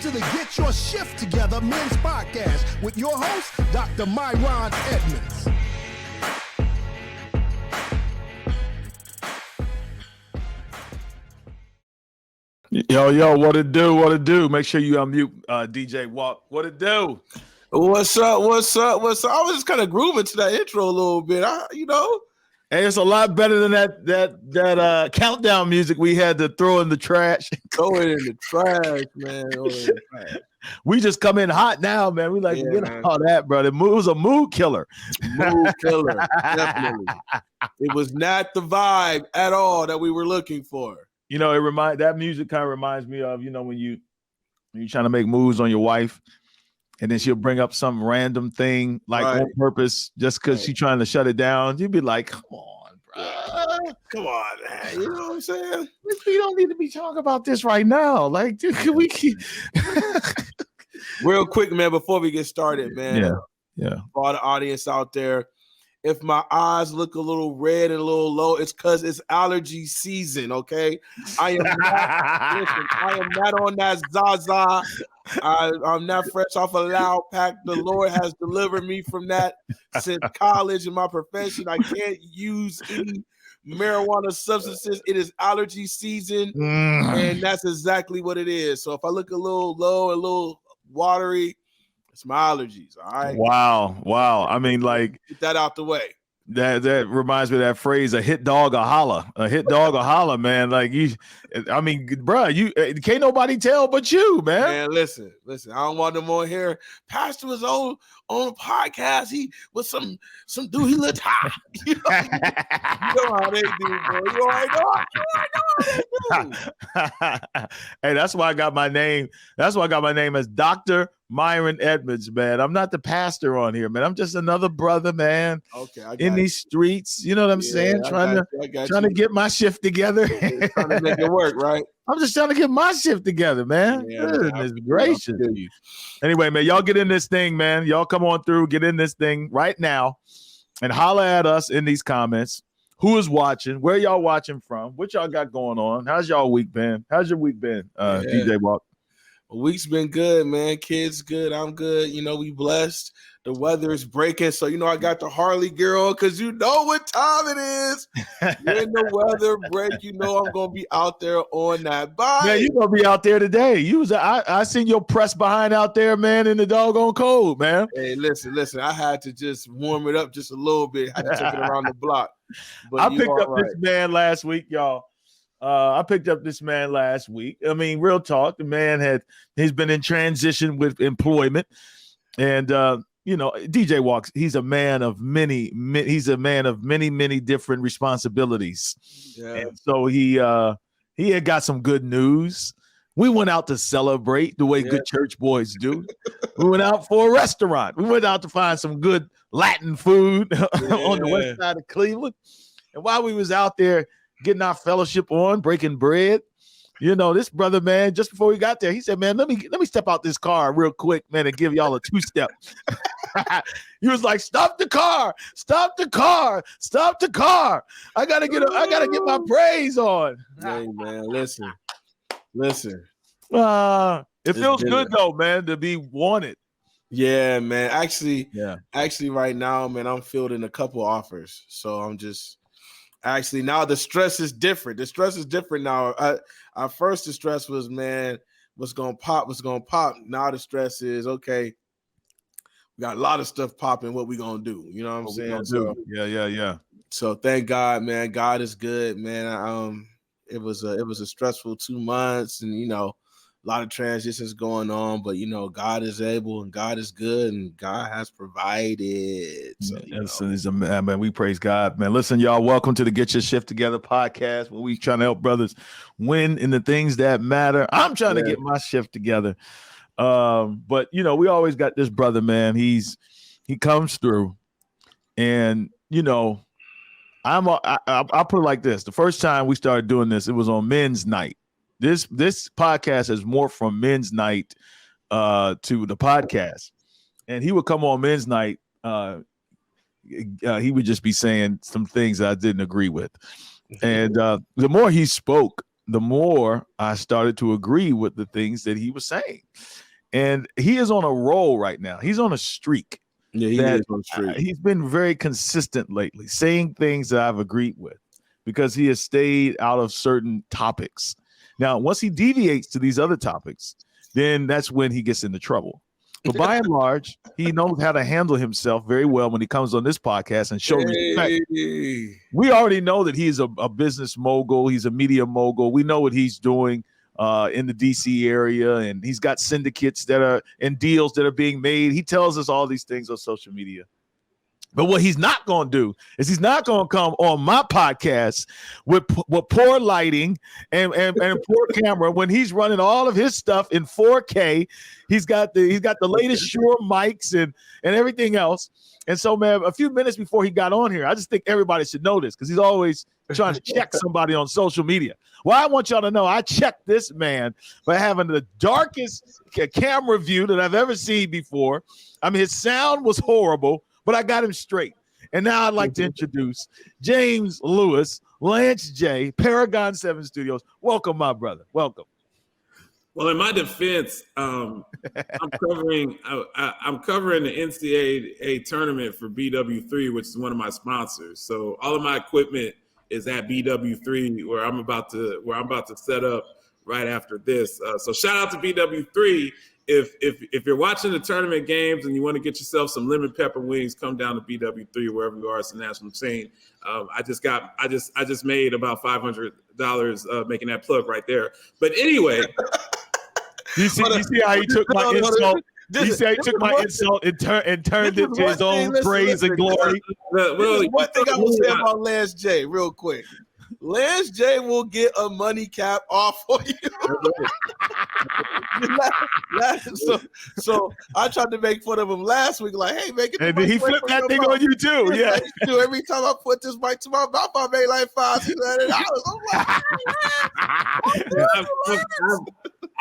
to the Get Your Shift Together Men's Podcast with your host, Dr. MyRon Edmonds. Yo, what it do? Make sure you unmute DJ Walk. What it do? What's up? I was just kind of grooving to that intro a little bit. Hey, it's a lot better than that countdown music we had to throw in the trash. Throw it in the trash, man. We just come in hot now, man. We get all that, brother. It was a mood killer. Definitely. It was not the vibe at all that we were looking for. That music kind of reminds me of, when you're trying to make moves on your wife, and then she'll bring up some random thing on purpose just because she's trying to shut it down. You'd be like, come on, bro. Come on, man. You know what I'm saying? We don't need to be talking about this right now. Like, dude, can we keep... Real quick, man, before we get started, man. Yeah. For all the audience out there, if my eyes look a little red and a little low, it's because it's allergy season, okay? I am not on that Zaza. I'm not fresh off a loud pack. The Lord has delivered me from that since college in my profession. I can't use any marijuana substances. It is allergy season, and that's exactly what it is. So if I look a little low, a little watery, it's my allergies, all right? Wow. I mean, get that out the way. That reminds me of that phrase, a hit dog a holler. A hit dog a holler, man. Bro, you can't nobody tell but you, man. Man, listen. I don't want them on here. Pastor was on a podcast. He was some dude, he looked high. You know how they do, bro. You already know how they do. Hey, that's why I got my name. That's why I got my name as Dr. MyRon Edmonds, man. I'm not the pastor on here, man. I'm just another brother, man. Okay, in these streets, you know what I'm saying? Trying to get my shift together. Trying to make it work, right? I'm just trying to get my shift together, man. Goodness gracious. Anyway, man, y'all get in this thing, man. Y'all come on through, get in this thing right now, and holler at us in these comments. Who is watching? Where y'all watching from? What y'all got going on? How's y'all week been? How's your week been, DJ Walk? Week's been good, man. Kids good. I'm good. We blessed. The weather is breaking. So, I got the Harley girl because you know what time it is. When the weather break, I'm going to be out there on that bike. Man, you're going to be out there today. I seen your press behind out there, man, in the doggone cold, man. Hey, listen. I had to just warm it up just a little bit. I had to take it around the block. But I picked up this man last week, y'all. I picked up this man last week. I mean, real talk. The man he's been in transition with employment, and DJ Walks. He's a man of many different responsibilities. Yeah. And so he had got some good news. We went out to celebrate the way good church boys do. We went out for a restaurant. We went out to find some good Latin food on the west side of Cleveland. And while we was out there getting our fellowship on, breaking bread, this brother, man, just before we got there, he said, man, let me step out this car real quick, man, and give y'all a two-step. He was like, stop the car. I gotta get my praise on. Hey, man, listen. It feels good though, man, to be wanted. Yeah, man. Actually, right now, man, I'm fielding a couple offers. So I'm just now the stress is different. The stress is different now. At first the stress was, man, what's gonna pop? Now the stress is, okay, we got a lot of stuff popping. What we gonna do? You know what I'm saying? So, yeah. So thank God, man. God is good, man. It was a stressful 2 months, and a lot of transitions going on, but God is able and God is good and God has provided. So, man, we praise God, man. Listen, y'all, welcome to the Get Your Shift Together podcast, where we trying to help brothers win in the things that matter. I'm trying to get my shift together. But we always got this brother, man. He comes through, and I'll put it like this. The first time we started doing this, it was on men's night. This podcast is more from men's night to the podcast. And he would come on men's night. He would just be saying some things that I didn't agree with. And the more he spoke, the more I started to agree with the things that he was saying. And he is on a roll right now. He's on a streak. Yeah, he is on a streak. He's been very consistent lately, saying things that I've agreed with because he has stayed out of certain topics. Now, once he deviates to these other topics, then that's when he gets into trouble. But by and large, he knows how to handle himself very well when he comes on this podcast and show respect. We already know that he's a business mogul. He's a media mogul. We know what he's doing in the DC area, and he's got syndicates that are and deals that are being made. He tells us all these things on social media. But what he's not going to do is he's not going to come on my podcast with poor lighting and poor camera when he's running all of his stuff in 4K. He's got the latest Shure mics and everything else. And so, man, a few minutes before he got on here, I just think everybody should know this because he's always trying to check somebody on social media. Well, I want y'all to know I checked this man for having the darkest camera view that I've ever seen before. I mean, his sound was horrible, but I got him straight. And now I'd like to introduce James Lewis, Lance J, Paragon 7 Studios. Welcome, my brother. Welcome. Well, in my defense, I'm covering the NCAA tournament for BW3, which is one of my sponsors. So all of my equipment is at BW3, where I'm about to set up right after this. So shout out to BW3. If you're watching the tournament games and you want to get yourself some lemon pepper wings, come down to BW3 wherever you are. It's a national chain. I just made about $500 making that plug right there. But anyway, you see how he took my insult. You see how he took my insult and turned it to his own praise and glory. One thing I will say about Lance J, real quick. Lance J will get a money cap off for you. so I tried to make fun of him last week, like, hey, make it. And he flipped that thing on you too. Yeah. Every time I put this mic to my mouth, I made like $500.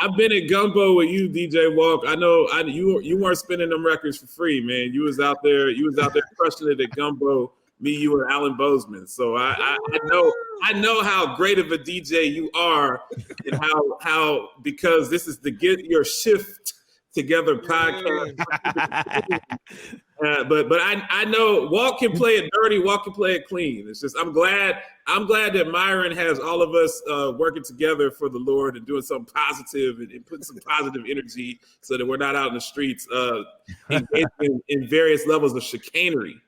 I've been at Gumbo with you, DJ Walk. I know you weren't spinning them records for free, man. You was out there crushing it at Gumbo. Me, you, and Alan Bozeman. So I know how great of a DJ you are, and how because this is the Get Your Shift Together podcast. But I know Walk can play it dirty, Walk can play it clean. It's just I'm glad that MyRon has all of us working together for the Lord and doing something positive and putting some positive energy so that we're not out in the streets engaging in various levels of chicanery.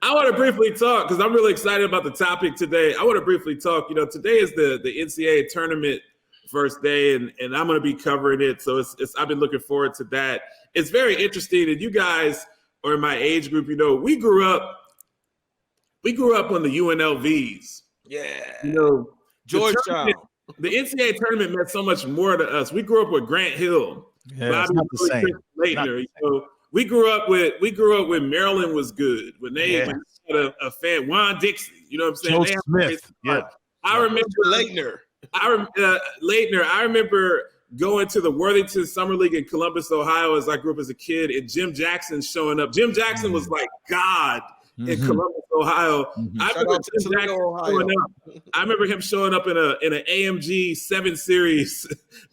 I want to briefly talk because I'm really excited about the topic today. I want to briefly talk. Today is the NCAA tournament first day, and I'm going to be covering it. So it's I've been looking forward to that. It's very interesting, and you guys are in my age group. We grew up on the UNLVs. Yeah. Georgetown. The NCAA tournament meant so much more to us. We grew up with Grant Hill, Bobby Lee, Laettner. We grew up with Maryland was good when they had a fan, Juan Dixon. You know what I'm saying? Joe Smith. Yeah. I remember Laettner. I remember going to the Worthington Summer League in Columbus, Ohio, as I grew up as a kid, and Jim Jackson showing up. Jim Jackson was like God in Columbus, Ohio. I remember him showing up in an AMG 7 Series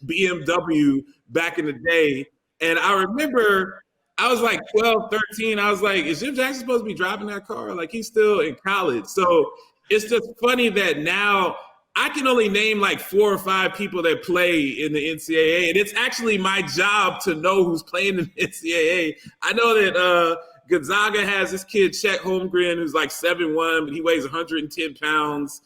BMW back in the day, and I remember. I was like 12, 13. I was like, is Jim Jackson supposed to be driving that car? Like, he's still in college. So it's just funny that now I can only name like 4 or 5 people that play in the NCAA. And it's actually my job to know who's playing in the NCAA. I know that Gonzaga has this kid, Chet Holmgren, who's like 7'1", but he weighs 110 pounds.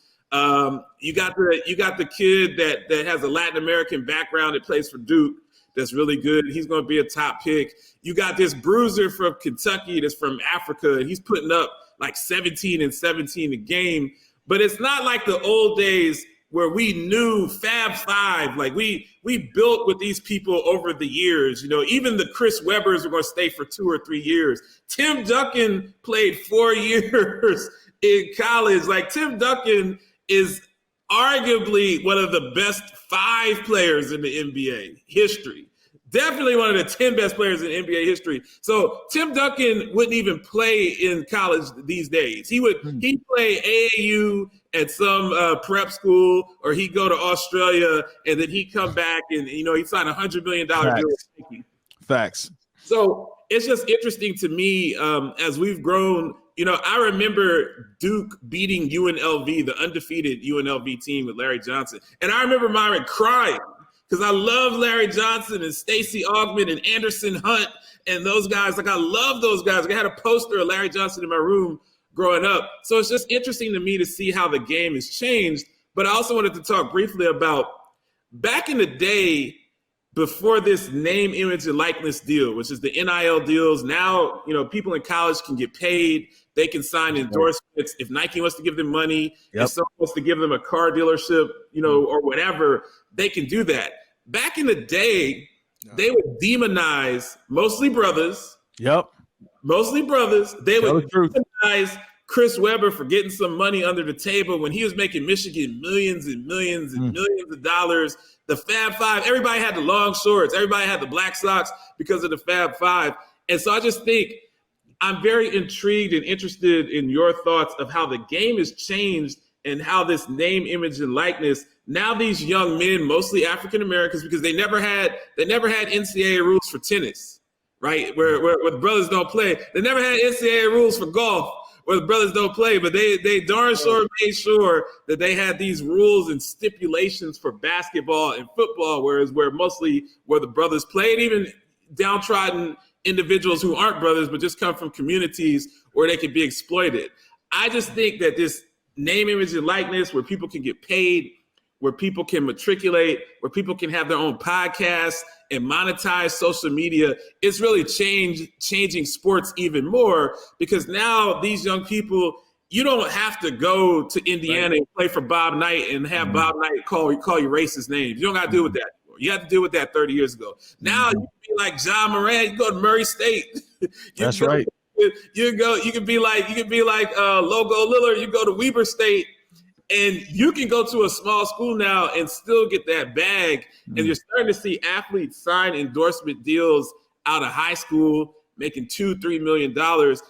You got the kid that has a Latin American background that plays for Duke. That's really good. He's going to be a top pick. You got this bruiser from Kentucky that's from Africa, and he's putting up like 17 and 17 a game. But it's not like the old days where we knew Fab Five. Like we built with these people over the years. Even the Chris Webbers are going to stay for 2 or 3 years. Tim Duncan played 4 years in college. Like Tim Duncan is arguably one of the best 5 players in the NBA history. Definitely one of the 10 best players in NBA history. So Tim Duncan wouldn't even play in college these days. He'd play AAU at some prep school, or he'd go to Australia, and then he'd come back and, he'd sign a $100 million deal. Facts. So it's just interesting to me as we've grown. I remember Duke beating UNLV, the undefeated UNLV team with Larry Johnson. And I remember Myron crying because I love Larry Johnson and Stacey Augmon and Anderson Hunt and those guys. Like, I love those guys. I had a poster of Larry Johnson in my room growing up. So it's just interesting to me to see how the game has changed. But I also wanted to talk briefly about back in the day, before this name, image, and likeness deal, which is the NIL deals. Now, people in college can get paid. They can sign endorsements. If Nike wants to give them money, if someone wants to give them a car dealership, or whatever, they can do that. Back in the day, they would demonize mostly brothers. Mostly brothers. They would demonize Chris Webber for getting some money under the table when he was making Michigan millions and millions and millions of dollars. The Fab Five, everybody had the long shorts. Everybody had the black socks because of the Fab Five. And so I just think I'm very intrigued and interested in your thoughts of how the game has changed and how this name, image, and likeness. Now these young men, mostly African Americans, because they never had NCAA rules for tennis, right? Where the brothers don't play. They never had NCAA rules for golf, where the brothers don't play, but they darn sure made sure that they had these rules and stipulations for basketball and football, where the brothers played, even downtrodden individuals who aren't brothers but just come from communities where they can be exploited. I just think that this name, image, and likeness, where people can get paid, where people can matriculate, where people can have their own podcasts and monetize social media, it's really changing sports even more, because now these young people, you don't have to go to Indiana and play for Bob Knight and have Bob Knight call you racist names. You don't got to deal with that anymore. You had to deal with that 30 years ago. Now you can be like John Moran. You go to Murray State. That's right. You can be like Logo Lillard. You go to Weber State. And you can go to a small school now and still get that bag. And you're starting to see athletes sign endorsement deals out of high school, making $2-3 million.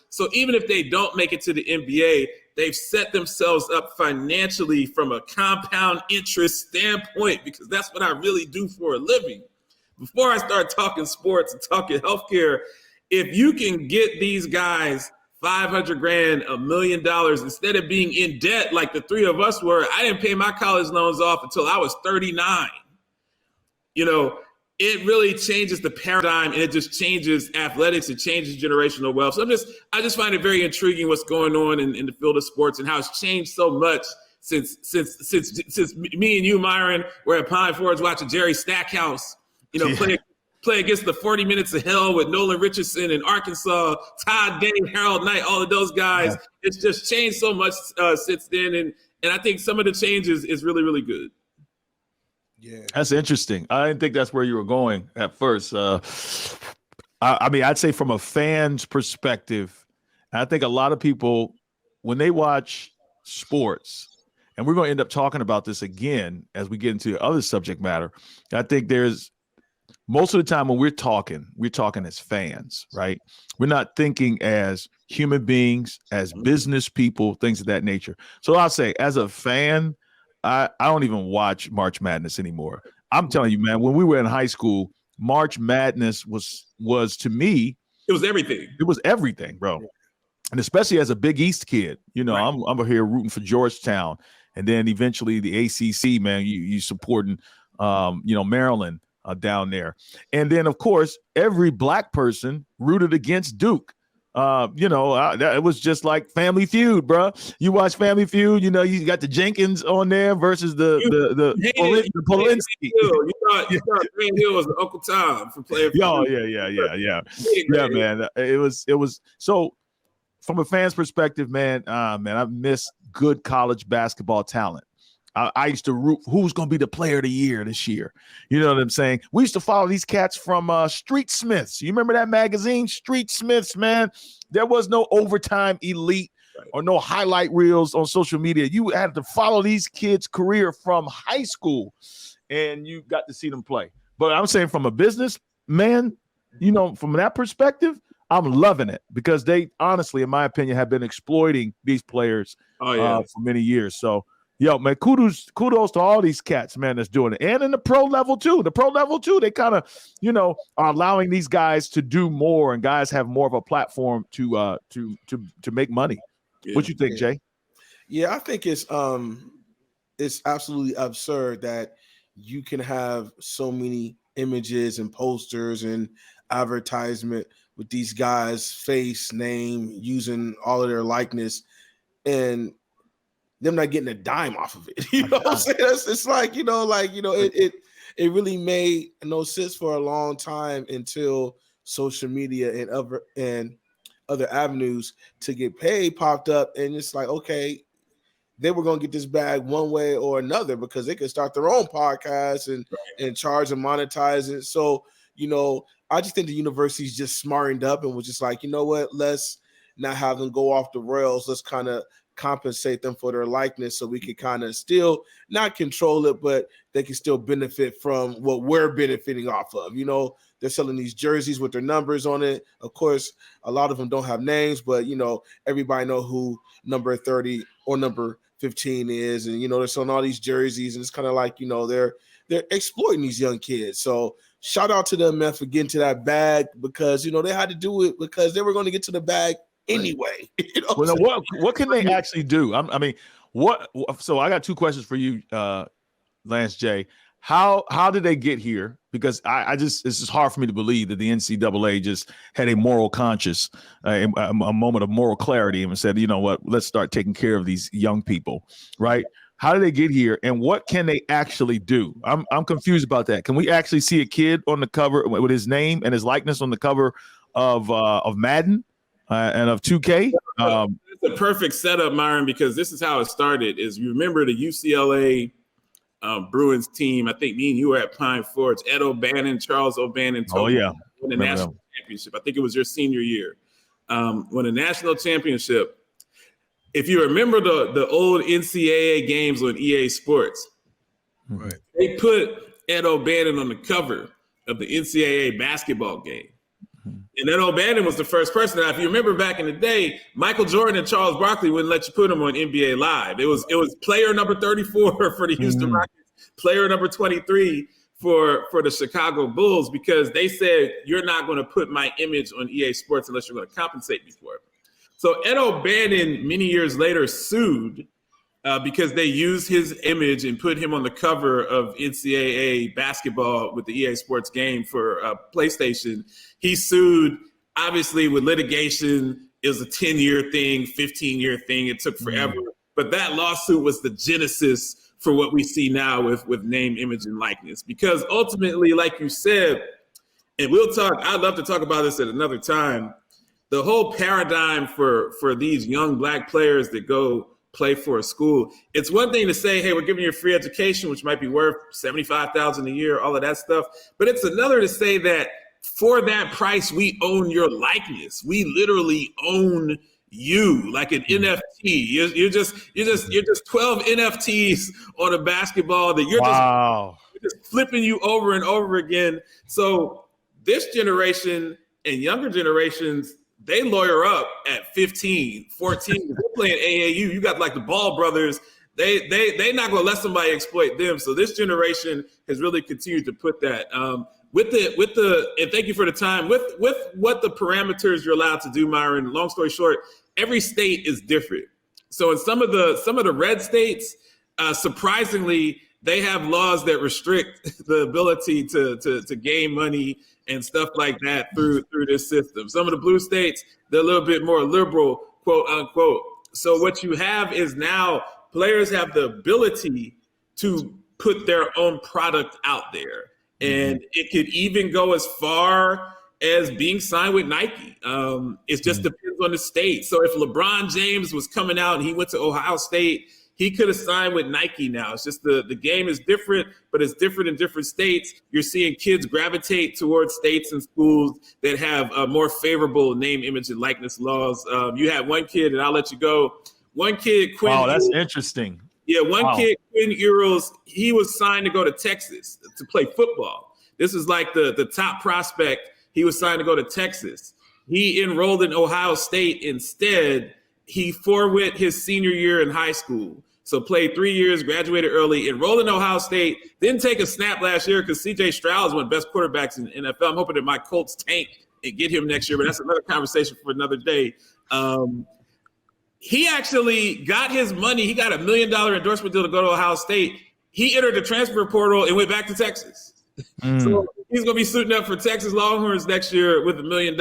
So even if they don't make it to the NBA, they've set themselves up financially from a compound interest standpoint, because that's what I really do for a living. Before I start talking sports and talking healthcare, if you can get these guys $500,000, $1 million, instead of being in debt like the three of us were. I didn't pay my college loans off until I was 39. It really changes the paradigm, and it just changes athletics. It changes generational wealth. So I just find it very intriguing what's going on in the field of sports and how it's changed so much since me and you, Myron, were at Pine Forge watching Jerry Stackhouse, play against the 40 Minutes of Hell with Nolan Richardson in Arkansas, Todd Day, Harold Knight, all of those guys. Yeah. It's just changed so much since then. And I think some of the changes is really, really good. Yeah, that's interesting. I didn't think that's where you were going at first. I'd say from a fan's perspective, I think a lot of people, when they watch sports, and we're going to end up talking about this again as we get into other subject matter, I think there's, most of the time when we're talking as fans, right? We're not thinking as human beings, as business people, things of that nature. So I'll say, as a fan, I don't even watch March Madness anymore. I'm telling you, man, when we were in high school, March Madness was to me, it was everything. It was everything, bro. And especially as a Big East kid, right. I'm here rooting for Georgetown, and then eventually the ACC, man, you supporting, Maryland. Down there. And then, of course, every black person rooted against Duke. It was just like Family Feud, bro. You watch Family Feud, you got the Jenkins on there versus the Polinsky. You thought Grant Hill was Uncle Tom for playing. Yeah, man. It was so from a fan's perspective, man, I miss good college basketball talent. I used to root who's going to be the player of the year this year. You know what I'm saying? We used to follow these cats from Street Smiths. You remember that magazine, Street Smiths, man? There was no Overtime Elite or no highlight reels on social media. You had to follow these kids' career from high school, and you got to see them play. But I'm saying from a business man, from that perspective, I'm loving it because they honestly, in my opinion, have been exploiting these players for many years. So, man, kudos to all these cats, man, that's doing it. And in the pro level too. They kind of, are allowing these guys to do more, and guys have more of a platform to make money. Yeah. What you think, Jay? Yeah, I think it's absolutely absurd that you can have so many images and posters and advertisement with these guys' face, name, using all of their likeness, and them not getting a dime off of it. You know what I'm saying? It's like, it really made no sense for a long time until social media and other avenues to get paid popped up, and it's like, okay, they were going to get this bag one way or another because they could start their own podcast and charge and monetize it. So, I just think the university's just smartened up and was just like, you know what, let's not have them go off the rails. Let's kind of compensate them for their likeness so we can kind of still not control it, but they can still benefit from what we're benefiting off of. They're selling these jerseys with their numbers on it. Of course, a lot of them don't have names, but, everybody know who number 30 or number 15 is. And, they're selling all these jerseys, and it's kind of like, they're exploiting these young kids. So shout out to them, man, for getting to that bag because, they had to do it because they were going to get to the bag anyway. What can they actually do? So I got two questions for you, Lance J. How did they get here? Because this is hard for me to believe that the NCAA just had a moral conscience, a moment of moral clarity, and said, you know what, let's start taking care of these young people, right? How did they get here, and what can they actually do? I'm confused about that. Can we actually see a kid on the cover with his name and his likeness on the cover of Madden and of 2K? It's a perfect setup, MyRon, because this is how it started. Is you remember the UCLA Bruins team? I think me and you were at Pine Forge. Ed O'Bannon, Charles O'Bannon. Won the national championship. I think it was your senior year. Won a national championship. If you remember the old NCAA games on EA Sports, right, they put Ed O'Bannon on the cover of the NCAA basketball game. And Ed O'Bannon was the first person. Now, if you remember back in the day, Michael Jordan and Charles Barkley wouldn't let you put him on NBA Live. It was player number 34 for the Houston Rockets, player number 23 for the Chicago Bulls, because they said, you're not going to put my image on EA Sports unless you're going to compensate me for it. So Ed O'Bannon, many years later, sued because they used his image and put him on the cover of NCAA basketball with the EA Sports game for PlayStation. He sued, obviously, with litigation. It was a 10-year thing, 15-year thing. It took forever. But that lawsuit was the genesis for what we see now with name, image, and likeness. Because ultimately, like you said, and I'd love to talk about this at another time, the whole paradigm for these young Black players that go play for a school, it's one thing to say, hey, we're giving you a free education, which might be worth $75,000 a year, all of that stuff. But it's another to say that for that price, we own your likeness. We literally own you like an NFT. You're just 12 NFTs on a basketball that you're just flipping you over and over again. So this generation and younger generations, they lawyer up at 15, 14. They're playing AAU. You got like the Ball brothers. They not going to let somebody exploit them. So this generation has really continued to put that with the and thank you for the time with what the parameters you're allowed to do, MyRon. Long story short, every state is different. So in some of the red states, surprisingly, they have laws that restrict the ability to gain money and stuff like that through this system. Some of the blue states, they're a little bit more liberal, quote unquote. So what you have is now players have the ability to put their own product out there. And it could even go as far as being signed with Nike. It just depends on the state. So if LeBron James was coming out and he went to Ohio State, he could have signed with Nike now. It's just the game is different, but it's different in different states. You're seeing kids gravitate towards states and schools that have more favorable name, image, and likeness laws. You had one kid, and I'll let you go. One kid, Quinn. Wow, that's interesting. Yeah, one kid, Quinn Eros, he was signed to go to Texas to play football. This is like the top prospect. He was signed to go to Texas. He enrolled in Ohio State instead. He forwent his senior year in high school. So played 3 years, graduated early, enrolled in Ohio State, didn't take a snap last year because C.J. Stroud is one of the best quarterbacks in the NFL. I'm hoping that my Colts tank and get him next year, but that's another conversation for another day. He actually got his money. He got $1 million endorsement deal to go to Ohio State. He entered the transfer portal and went back to Texas. So he's going to be suiting up for Texas Longhorns next year with $1 million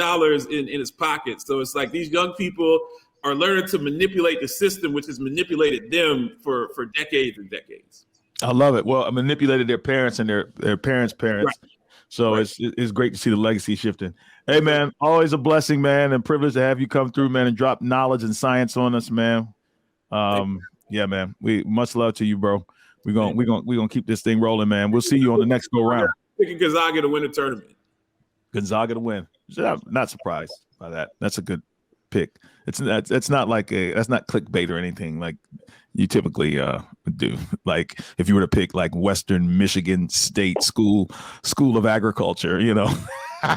in his pocket. So it's like these young people are learning to manipulate the system, which has manipulated them for decades and decades. I love it. Well, I manipulated their parents and their parents' parents. Right. So right. It's great to see the legacy shifting. Hey, man, always a blessing, man, and privilege to have you come through, man, and drop knowledge and science on us, man. Yeah, man. We much love to you, bro. We're gonna keep this thing rolling, man. We'll see you on the next go round. Picking Gonzaga to win the tournament. Gonzaga to win. I'm not surprised by that. That's a good pick. It's not like that's not clickbait or anything like you typically do. Like if you were to pick like Western Michigan State School of Agriculture, you know. All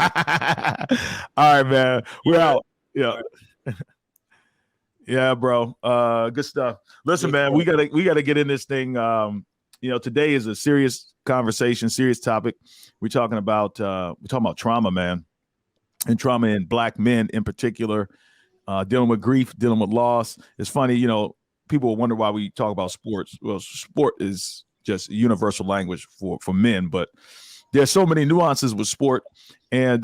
right, man. We're out. Yeah. Yeah, bro. Good stuff. Listen, man, we gotta get in this thing. Today is a serious conversation, serious topic. We're talking about trauma, man, and trauma in Black men in particular. Dealing with grief, dealing with loss. It's funny, people wonder why we talk about sports. Well, sport is just universal language for men, but there's so many nuances with sport. And,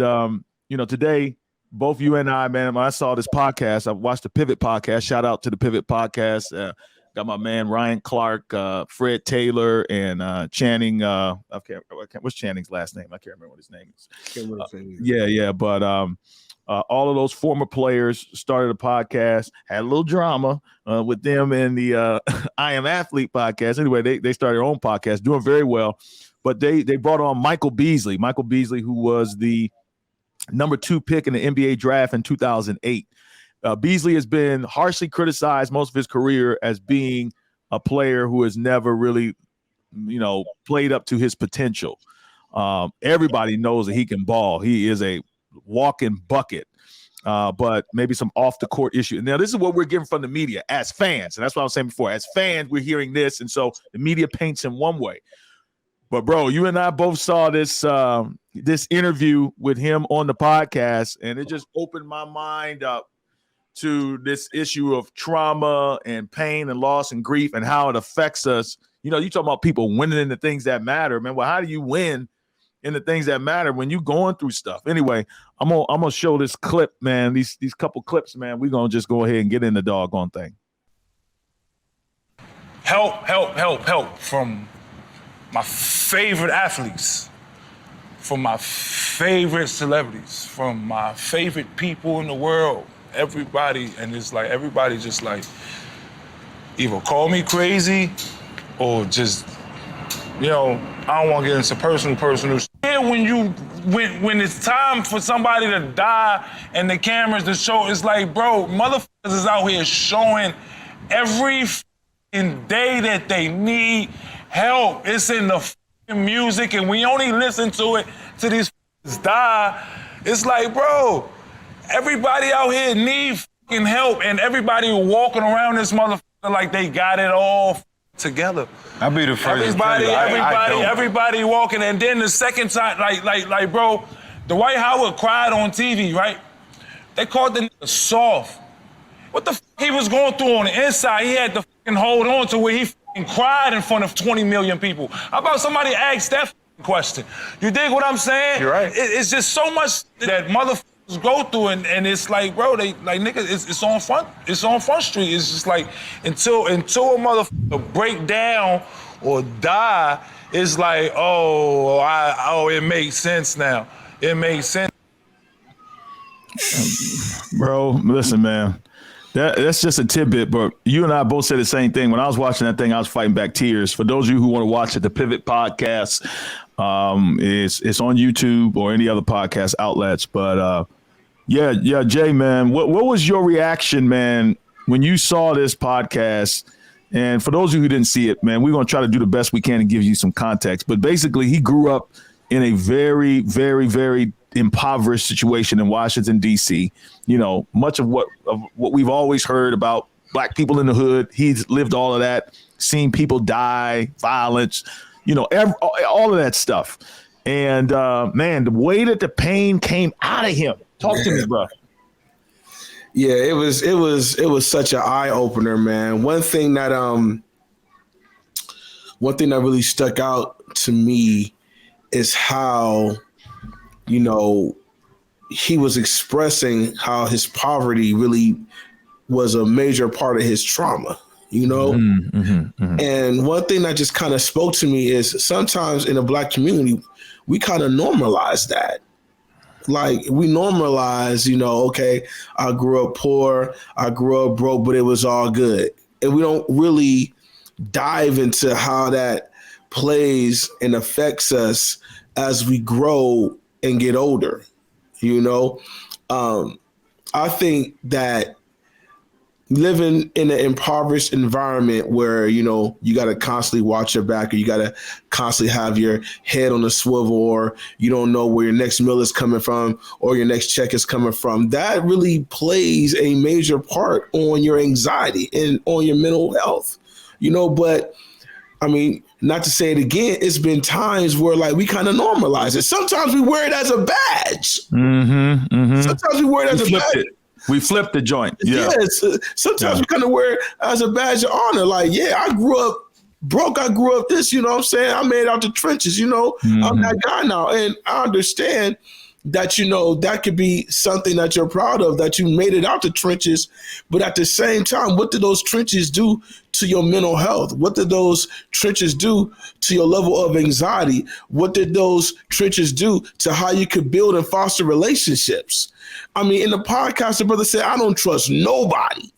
today, both you and I, man, when I saw this podcast, I watched the Pivot podcast. Shout out to the Pivot podcast. Got my man Ryan Clark, Fred Taylor, and Channing. What's Channing's last name? I can't remember what his name is. Yeah. But all of those former players started a podcast, had a little drama with them in the I Am Athlete podcast. Anyway, they started their own podcast, doing very well. But they brought on Michael Beasley, who was the number 2 pick in the NBA draft in 2008. Beasley has been harshly criticized most of his career as being a player who has never really, played up to his potential. Everybody knows that he can ball. He is a walking bucket, but maybe some off the court issue. Now, this is what we're getting from the media as fans. And that's what I was saying before. As fans, we're hearing this. And so the media paints him one way. But, bro, you and I both saw this this interview with him on the podcast, and it just opened my mind up to this issue of trauma and pain and loss and grief and how it affects us. You talk about people winning in the things that matter, man. Well, how do you win in the things that matter when you're going through stuff? Anyway, I'm gonna show this clip, man. These couple clips, man. We're gonna just go ahead and get in the doggone thing. Help from my favorite athletes, from my favorite celebrities, from my favorite people in the world. Everybody, and it's like everybody just like either call me crazy or just, I don't want to get into personal shit. When it's time for somebody to die and the cameras to show, it's like, bro, motherfuckers is out here showing every day that they need help. It's in the music, and we only listen to it till these die. It's like, bro, everybody out here need help, and everybody walking around this motherfucker like they got it all together. I'll be the first. Everybody walking, and then the second time, like, bro, Dwight Howard cried on TV, right? They called the nigga soft. What the he was going through on the inside? He had to hold on to where he cried in front of 20 million people. How about somebody ask that question? You dig what I'm saying? You're right. It's just so much that motherfuckers go through, and it's like, bro, they like niggas. It's on Front Street. It's just like until a motherfucker break down or die, it's like, it makes sense now. It makes sense. Bro, listen, man. That's just a tidbit, but you and I both said the same thing. When I was watching that thing, I was fighting back tears. For those of you who want to watch it, the Pivot Podcast, it's on YouTube or any other podcast outlets. But yeah, Jay, man, what was your reaction, man, when you saw this podcast? And for those of you who didn't see it, man, we're going to try to do the best we can and give you some context. But basically, he grew up in a very, very, very impoverished situation in Washington, D.C. You know, much of what we've always heard about black people in the hood, he's lived all of that, seen people die, violence, you know, all of that stuff. And man, the way that the pain came out of him. Talk to me, bro. Yeah, it was such an eye opener, man. One thing that really stuck out to me is how, you know, he was expressing how his poverty really was a major part of his trauma, you know? And one thing that just kind of spoke to me is sometimes in the black community, we kind of normalize that. Like we normalize, you know, okay, I grew up poor, I grew up broke, but it was all good. And we don't really dive into how that plays and affects us as we grow and get older. You know, I think that living in an impoverished environment where, you know, you got to constantly watch your back, or you got to constantly have your head on a swivel, or you don't know where your next meal is coming from or your next check is coming from, that really plays a major part on your anxiety and on your mental health, you know. But I mean, not to say it again, it's been times where like we kind of normalize it. Sometimes we wear it as a badge. Sometimes we wear it as a badge. We flipped the joint. Yeah. Yes. Sometimes we kind of wear it as a badge of honor. Like, yeah, I grew up broke. I grew up this, you know what I'm saying? I made it out the trenches, you know, I'm that guy now. And I understand that, you know, that could be something that you're proud of, that you made it out the trenches. But at the same time, what did those trenches do to your mental health? What did those trenches do to your level of anxiety? What did those trenches do to how you could build and foster relationships? I mean, in the podcast, the brother said, I don't trust nobody.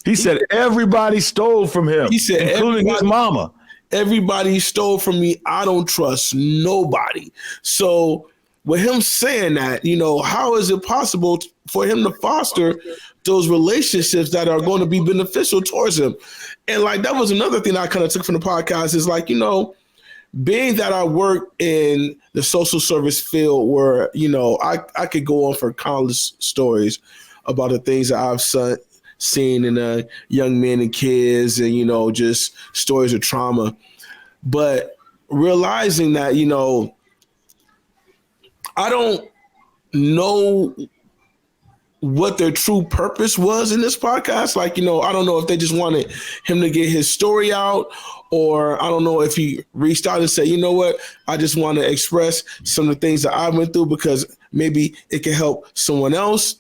He said everybody stole from him, he said, including his mama. Everybody stole from me. I don't trust nobody. So with him saying that, you know, how is it possible for him to foster those relationships that are going to be beneficial towards him? And like, that was another thing I kind of took from the podcast is like, you know, being that I work in the social service field where, you know, I could go on for countless stories about the things that I've seen in young men and kids and, you know, just stories of trauma. But realizing that, you know, I don't know what their true purpose was in this podcast. Like, you know, I don't know if they just wanted him to get his story out, or I don't know if he reached out and said, you know what, I just want to express some of the things that I went through because maybe it can help someone else.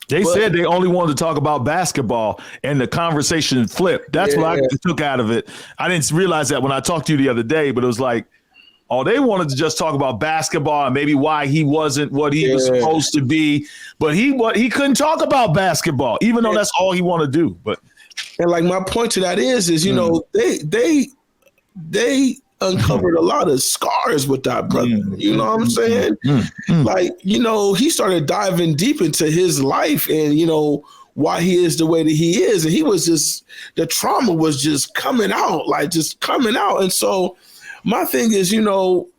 They said they only wanted to talk about basketball, and the conversation flipped. That's what I took out of it. I didn't realize that when I talked to you the other day, but it was like, oh, they wanted to just talk about basketball and maybe why he wasn't what he was supposed to be. But he couldn't talk about basketball, even though that's all he wanted to do. But and like my point to that is you know, they uncovered a lot of scars with that brother. You know what I'm saying? Like, you know, he started diving deep into his life and, you know, why he is the way that he is. And he was just, the trauma was just coming out. And so my thing is, you know,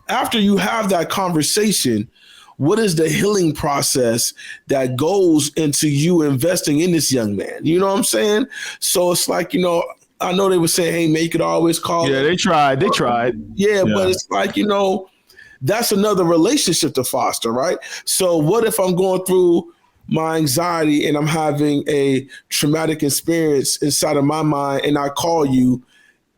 after you have that conversation, what is the healing process that goes into you investing in this young man? You know what I'm saying? So it's like, you know, I know they were saying, hey, man, you could always call. Yeah, they tried. Yeah, but it's like, you know, that's another relationship to foster, right? So what if I'm going through my anxiety and I'm having a traumatic experience inside of my mind and I call you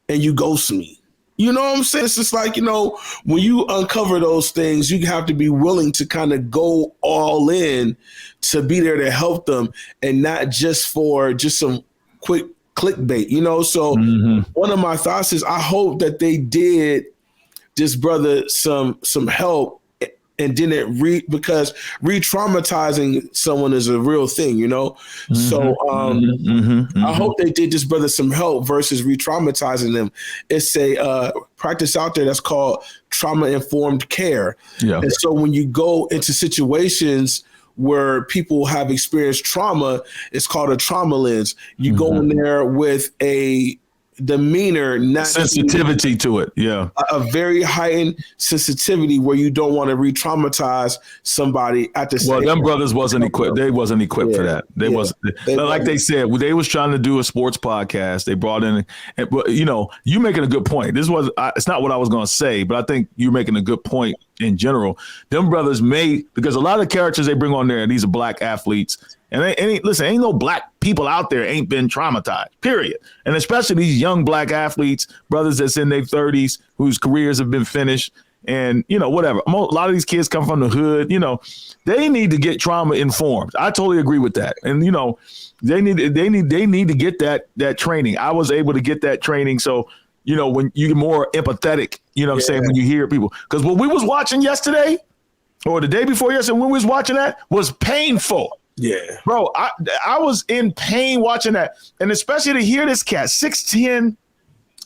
and you ghost me? You know what I'm saying? It's just like, you know, when you uncover those things, you have to be willing to kind of go all in to be there to help them and not just for just some quick clickbait, you know? So one of my thoughts is I hope that they did this brother some help and didn't because re-traumatizing someone is a real thing, you know? So I hope they did this brother some help versus re-traumatizing them. It's a practice out there that's called trauma-informed care. Yeah. And so when you go into situations where people have experienced trauma, it's called a trauma lens. You go in there with a demeanor, not sensitivity to it. Yeah, a very heightened sensitivity where you don't want to re-traumatize somebody at the same time. Well, them brothers wasn't equipped. They wasn't equipped for that. They wasn't. Like they said, they was trying to do a sports podcast. They brought in, but you making a good point. This was, it's not what I was going to say, but I think you're making a good point in general. Them brothers because a lot of the characters they bring on there, these are black athletes. And ain't no black people out there ain't been traumatized, period. And especially these young black athletes, brothers that's in their 30s, whose careers have been finished. And, whatever. A lot of these kids come from the hood, they need to get trauma informed. I totally agree with that. And, they need to get that training. I was able to get that training. So, when you're more empathetic, what I'm saying, when you hear people, because what we was watching yesterday or the day before yesterday, when we was watching that was painful. Yeah, bro, I was in pain watching that. And especially to hear this cat, 6'10", you know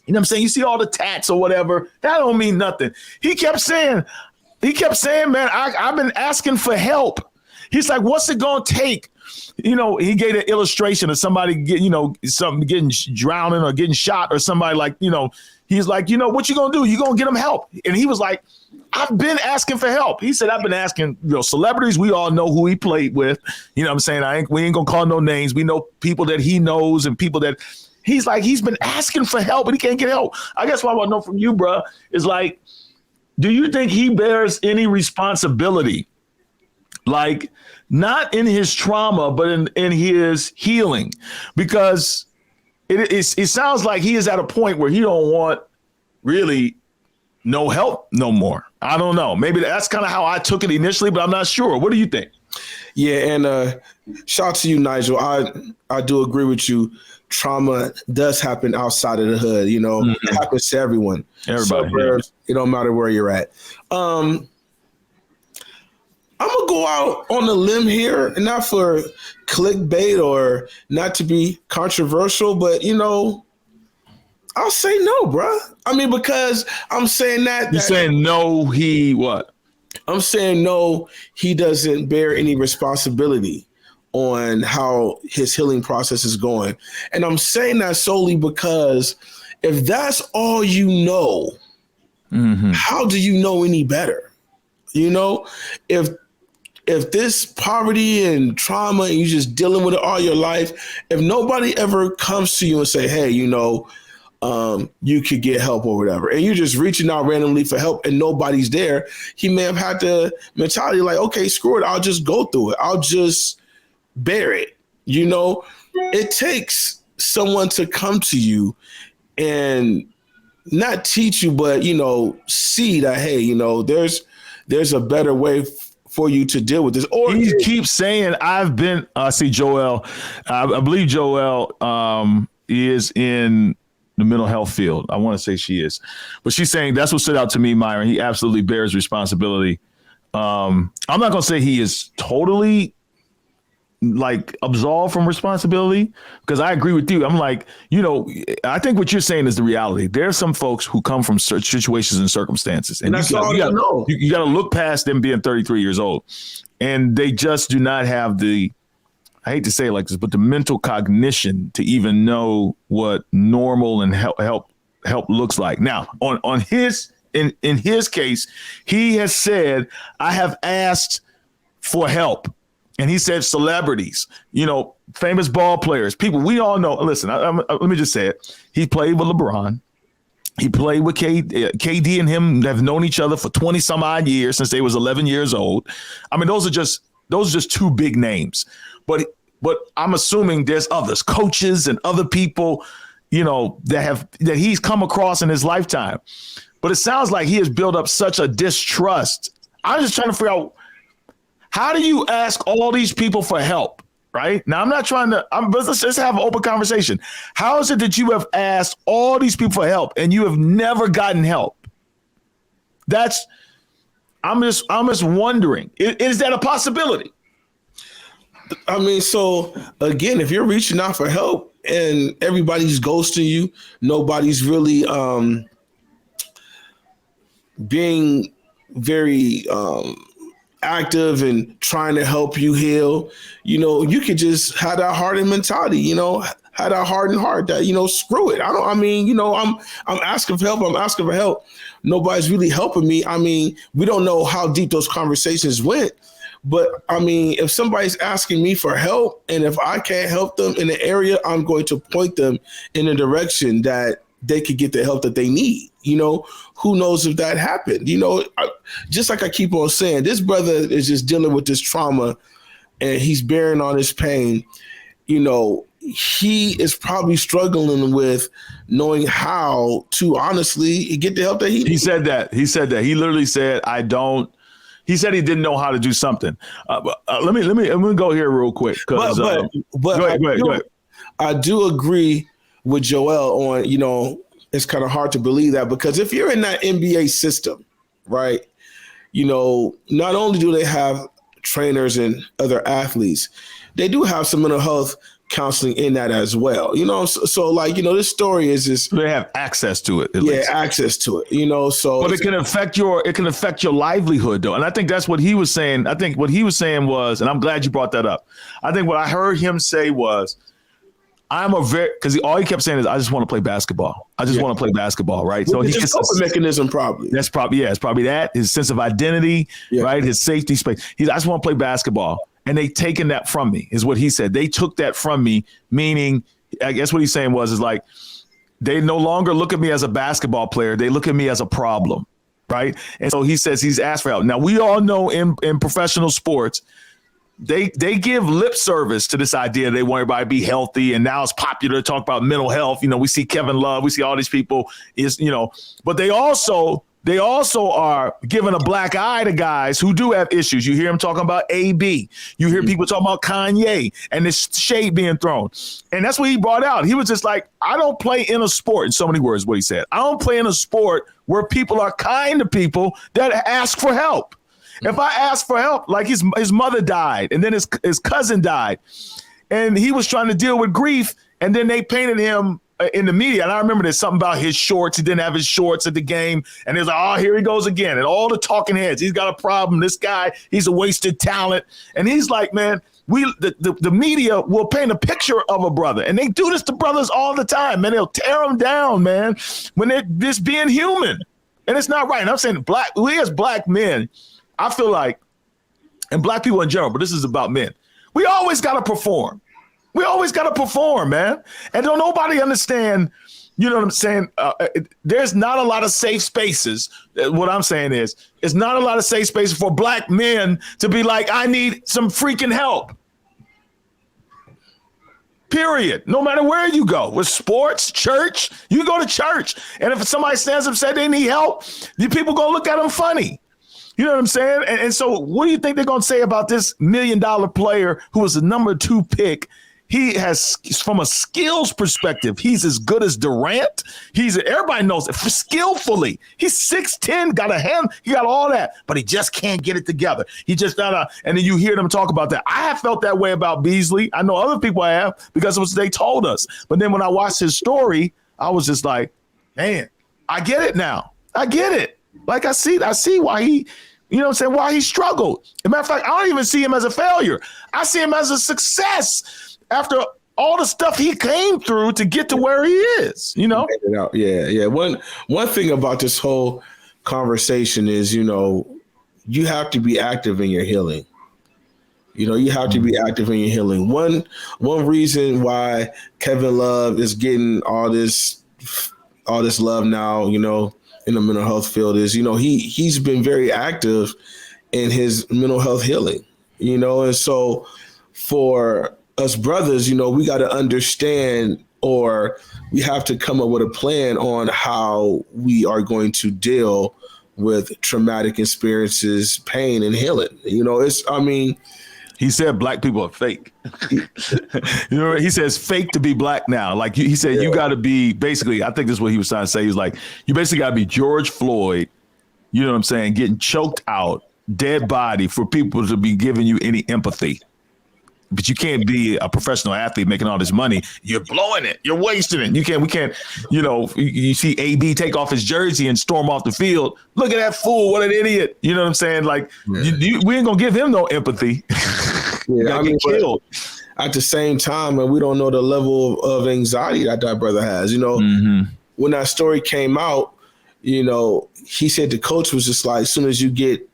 what I'm saying? You see all the tats or whatever. That don't mean nothing. He kept saying, man, I've been asking for help. He's like, what's it going to take? He gave an illustration of somebody getting drowning or getting shot or somebody he's like, what you going to do? You going to get him help. And he was like, I've been asking for help. He said, I've been asking, celebrities. We all know who he played with. You know what I'm saying? We ain't going to call no names. We know people that he knows and people that he's been asking for help, but he can't get help. I guess what I want to know from you, bro, is like, do you think he bears any responsibility? Like, not in his trauma, but in his healing, because it sounds like he is at a point where he don't want really no help no more. I don't know. Maybe that's kind of how I took it initially, but I'm not sure. What do you think? Yeah, and shout out to you, Nigel. I do agree with you. Trauma does happen outside of the hood. It happens to everyone. Everybody. Suburbs, it don't matter where you're at. I'm going to go out on a limb here, and not for clickbait or not to be controversial, but, I'll say no, bro. I mean, because I'm saying that. You're saying no, he what? I'm saying no, he doesn't bear any responsibility on how his healing process is going. And I'm saying that solely because if that's all you know, how do you know any better? If this poverty and trauma and you're just dealing with it all your life, if nobody ever comes to you and say, hey, you could get help or whatever, and you're just reaching out randomly for help and nobody's there, he may have had the mentality like, okay, screw it. I'll just go through it. I'll just bear it. It takes someone to come to you and not teach you, but, see that, hey, there's a better way for you to deal with this. Or he keeps saying, I've been, see Joel, I believe Joel is in the mental health field. I want to say she is, but she's saying that's what stood out to me, MyRon. He absolutely bears responsibility. I'm not going to say he is totally absolved from responsibility, because I agree with you. I'm like, I think what you're saying is the reality. There are some folks who come from situations and circumstances, and you got to look past them being 33 years old, and they just do not have the, I hate to say it like this, but the mental cognition to even know what normal and help looks like. Now, on his in his case, he has said, I have asked for help. And he said celebrities, famous ball players, people we all know. Listen, let me just say it. He played with LeBron. He played with KD and him have known each other for 20 some odd years, since they was 11 years old. I mean, those are just two big names. But I'm assuming there's others, coaches and other people, that he's come across in his lifetime. But it sounds like he has built up such a distrust. I'm just trying to figure out, how do you ask all these people for help, right? Now, I'm not trying to, let's just have an open conversation. How is it that you have asked all these people for help and you have never gotten help? I'm just wondering, is that a possibility? I mean, so again, if you're reaching out for help and everybody's ghosting you, nobody's really being very active and trying to help you heal, you could just have that hardened mentality, have that hardened heart that, screw it. I'm asking for help. I'm asking for help. Nobody's really helping me. We don't know how deep those conversations went. But if somebody's asking me for help and if I can't help them in the area, I'm going to point them in a direction that they could get the help that they need. Who knows if that happened? Just like I keep on saying, this brother is just dealing with this trauma and he's bearing on his pain. He is probably struggling with knowing how to honestly get the help that he needs. He said that. He literally said, he said he didn't know how to do something. Let me go here real quick. But go ahead. I do agree with Joel on, it's kind of hard to believe that, because if you're in that NBA system, right, not only do they have trainers and other athletes, they do have some mental health counseling in that as well. So this story is just, they have access to it. At least. Access to it, so. But it can affect your livelihood though. And I think that's what he was saying. I think what he was saying was, and I'm glad you brought that up. I think what I heard him say was, because all he kept saying is, I just want to play basketball. I just want to play basketball, right? So he gets a mechanism probably. It's probably that, his sense of identity, right? His safety space. I just want to play basketball. And they taken that from me, is what he said. They took that from me, meaning, I guess what he's saying is like, they no longer look at me as a basketball player. They look at me as a problem, right? And so he says he's asked for help. Now, we all know in professional sports, they give lip service to this idea they want everybody to be healthy, and now it's popular to talk about mental health. We see Kevin Love, we see all these people but they also are giving a black eye to guys who do have issues. You hear them talking about AB. You hear people talking about Kanye and this shade being thrown. And that's what he brought out. He was just like, I don't play in a sport, in so many words, what he said. I don't play in a sport where people are kind to people that ask for help. If I ask for help, like his mother died and then his cousin died, and he was trying to deal with grief, and then they painted him in the media. And I remember there's something about his shorts. He didn't have his shorts at the game. And it's like, oh, here he goes again. And all the talking heads, he's got a problem. This guy, he's a wasted talent. And he's like, man, the media will paint a picture of a brother. And they do this to brothers all the time, man. They'll tear them down, man, when they're just being human. And it's not right. And I'm saying we as black men, I feel like, and black people in general, but this is about men, we always got to perform. We always got to perform, man. And don't nobody understand, you know what I'm saying? There's not a lot of safe spaces. What I'm saying is, it's not a lot of safe spaces for black men to be like, I need some freaking help. Period. No matter where you go, with sports, church, you go to church. And if somebody stands up and says they need help, the people go look at them funny. You know what I'm saying? And so what do you think they're going to say about this $1 million player who was the number 2 pick? He has, from a skills perspective, he's as good as Durant. Everybody knows it, skillfully. He's 6'10", got a hand, he got all that, but he just can't get it together. He just not and then you hear them talk about that. I have felt that way about Beasley. I know other people have, because it was they told us. But then when I watched his story, I was just like, man, I get it now. I get it. Like I see why he, you know what I'm saying, why he struggled. As a matter of fact, I don't even see him as a failure. I see him as a success after all the stuff he came through to get to where he is, Yeah. One thing about this whole conversation is, you have to be active in your healing. You have to be active in your healing. One reason why Kevin Love is getting all this love now, in the mental health field is, he's been very active in his mental health healing, and so for us brothers, we got to understand, or we have to come up with a plan on how we are going to deal with traumatic experiences, pain, and healing. He said black people are fake. He says fake to be black now. Like he said, You got to be, basically, I think this is what he was trying to say. He was like, you basically got to be George Floyd, you know what I'm saying, getting choked out, dead body, for people to be giving you any empathy. but you can't be a professional athlete making all this money. You're blowing it. You're wasting it. We can't, you see AB take off his jersey and storm off the field. Look at that fool. What an idiot. You know what I'm saying? Like, we ain't going to give him no empathy. Yeah, get killed. At the same time, and we don't know the level of anxiety that brother has. When that story came out, he said the coach was just like, as soon as you get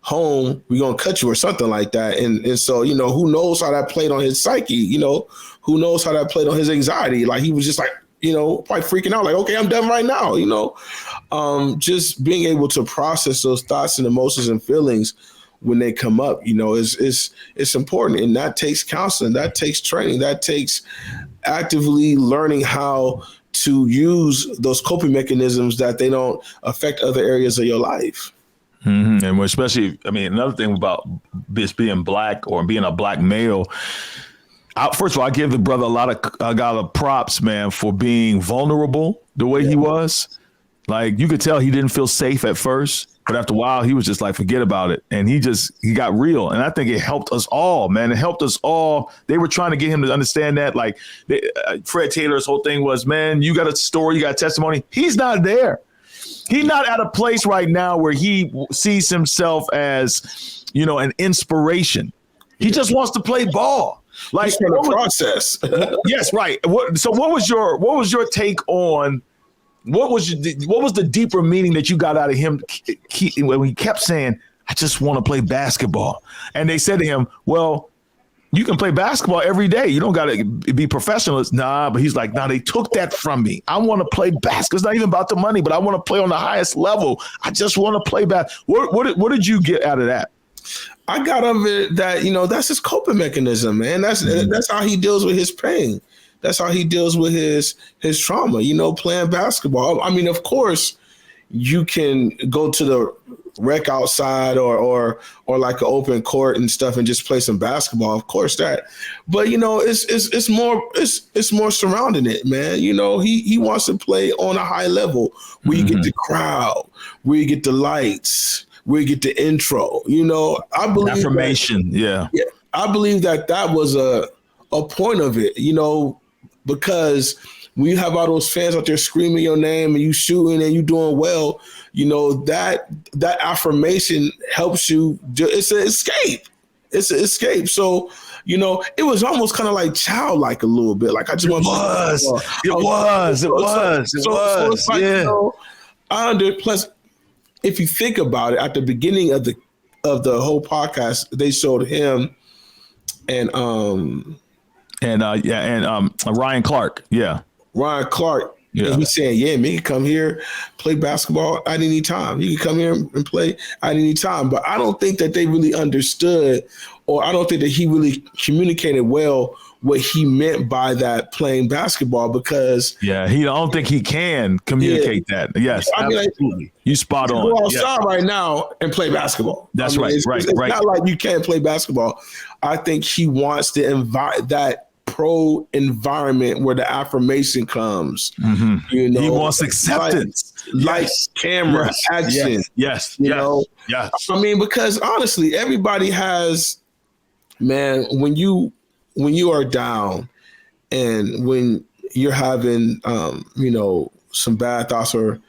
home, we're going to cut you or something like that. And so, who knows how that played on his psyche, who knows how that played on his anxiety. Like he was just like, probably freaking out like, okay, I'm done right now. Just being able to process those thoughts and emotions and feelings when they come up, it's important. And that takes counseling, that takes training, that takes actively learning how to use those coping mechanisms that they don't affect other areas of your life. Mm-hmm. And especially, another thing about this being black or being a black male, first of all, I give the brother a lot of props, man, for being vulnerable the way he was. Like, you could tell he didn't feel safe at first, but after a while, he was just like, forget about it. And he got real. And I think it helped us all, man. It helped us all. They were trying to get him to understand that. Like, Fred Taylor's whole thing was, man, you got a story, you got a testimony. He's not there. He's not at a place right now where he sees himself as, an inspiration. He just wants to play ball. Like, he's in the process. Yes, right. So what was your take on what was the deeper meaning that you got out of him when he kept saying, I just want to play basketball? And they said to him, well, you can play basketball every day. You don't got to be professional. Nah, but he's like, nah, they took that from me. I want to play basketball. It's not even about the money, but I want to play on the highest level. I just want to play basketball. What did you get out of that? I got out of it that, that's his coping mechanism, man. That's how he deals with his pain. That's how he deals with his trauma, playing basketball. Of course, you can go to the rec outside or like an open court and stuff and just play some basketball. Of course that, but it's more surrounding it, man. He wants to play on a high level where you get the crowd, where you get the lights, where you get the intro. I believe affirmation. Yeah, I believe that was a point of it. Because when you have all those fans out there screaming your name and you shooting and you doing well, that affirmation helps you. It's an escape. It's an escape. So, it was almost kind of like childlike a little bit. Like I just want. It was. So it's like, plus, if you think about it, at the beginning of the whole podcast, they showed him and Ryan Clark. Yeah. Ryan Clark. Yeah. And he's saying, yeah, man, you can come here, play basketball at any time. You can come here and play at any time. But I don't think that they really understood, or I don't think that he really communicated well what he meant by that playing basketball, because I don't think he can communicate that. Yes, absolutely. You spot on. Go outside right now and play basketball. That's right. It's not like you can't play basketball. I think he wants to invite that pro environment where the affirmation comes. Mm-hmm. He wants acceptance. Lights, camera, action. Yes. Yes. Because honestly, everybody has, man, when you are down and when you're having, some bad thoughts or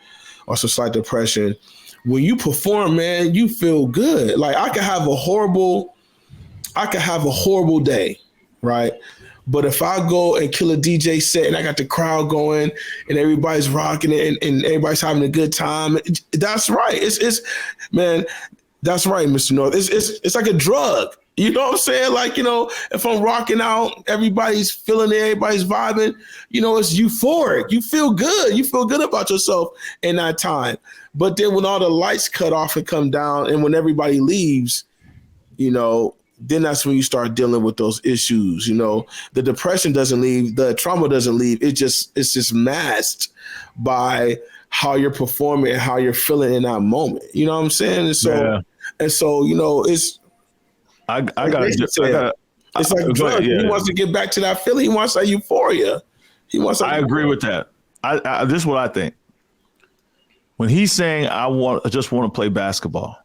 some slight depression, when you perform, man, you feel good. Like I could have a horrible day, right? But if I go and kill a DJ set and I got the crowd going and everybody's rocking it and everybody's having a good time, that's right. Man, that's right, Mr. North. It's like a drug. You know what I'm saying? Like, if I'm rocking out, everybody's feeling it, everybody's vibing, it's euphoric. You feel good. You feel good about yourself in that time. But then when all the lights cut off and come down and when everybody leaves, then that's when you start dealing with those issues. The depression doesn't leave, the trauma doesn't leave. It's just masked by how you're performing and how you're feeling in that moment. You know what I'm saying? And so, it's it's like drugs. He wants to get back to that feeling. He wants that euphoria. I agree with that. This is what I think. When he's saying, I just want to play basketball.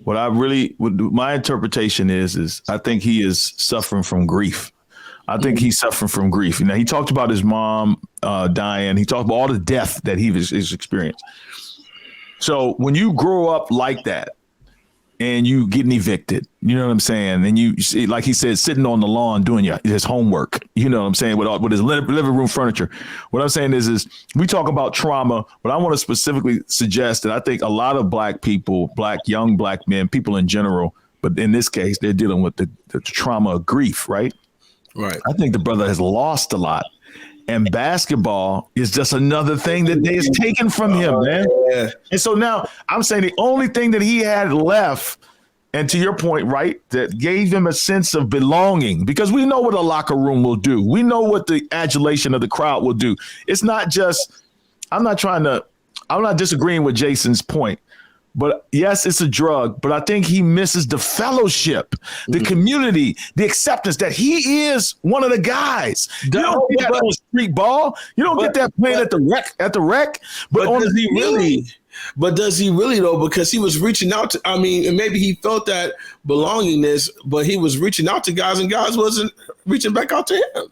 my interpretation is I think he is suffering from grief. I think he's suffering from grief. You know, he talked about his mom dying. He talked about all the death that he's experienced. So when you grow up like that and you getting evicted, you know what I'm saying? And you see, like he said, sitting on the lawn doing his homework, you know what I'm saying, with his living room furniture. What I'm saying is we talk about trauma, but I want to specifically suggest that I think a lot of black people, young black men, people in general, but in this case, they're dealing with the trauma of grief, right? Right. I think the brother has lost a lot. And basketball is just another thing that is taken from him, man. Yeah. And so now I'm saying the only thing that he had left, and to your point, right, that gave him a sense of belonging, because we know what a locker room will do. We know what the adulation of the crowd will do. It's not just, I'm not disagreeing with Jason's point. But yes, it's a drug, but I think he misses the fellowship, the community, the acceptance that he is one of the guys. You don't get that on street ball. You don't get that playing at the rec. But does he really? But does he really though? Because he was reaching out to, and maybe he felt that belongingness, but he was reaching out to guys and guys wasn't reaching back out to him.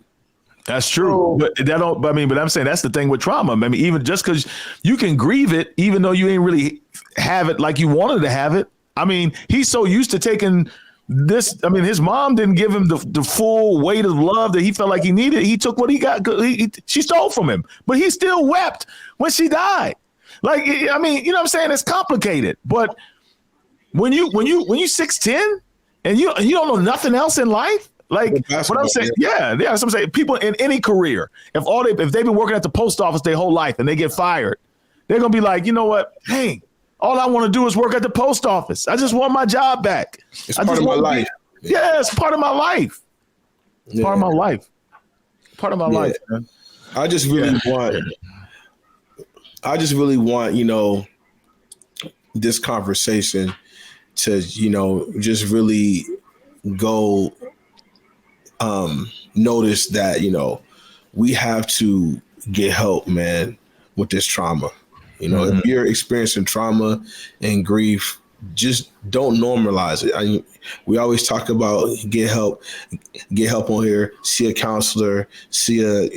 That's true, but I'm saying that's the thing with trauma. I mean, even just because you can grieve it, even though you ain't really have it like you wanted to have it. I mean, he's so used to taking this. I mean, his mom didn't give him the full weight of love that he felt like he needed. He took what he got. She stole from him, but he still wept when she died. Like, I mean, you know what I'm saying? It's complicated, but when you 6'10" and you don't know nothing else in life. Like what I'm saying, yeah. So I'm saying people in any career, if they've been working at the post office their whole life and they get fired, they're gonna be like, you know what? Hey, all I want to do is work at the post office. I just want my job back. It's part of my life. It's part of my life. Yeah. Part of my life. Part of my life, man. I just really want, this conversation to, just really go. Notice that, we have to get help, man, with this trauma. If you're experiencing trauma and grief, just don't normalize it. We always talk about get help on here, see a counselor, see a,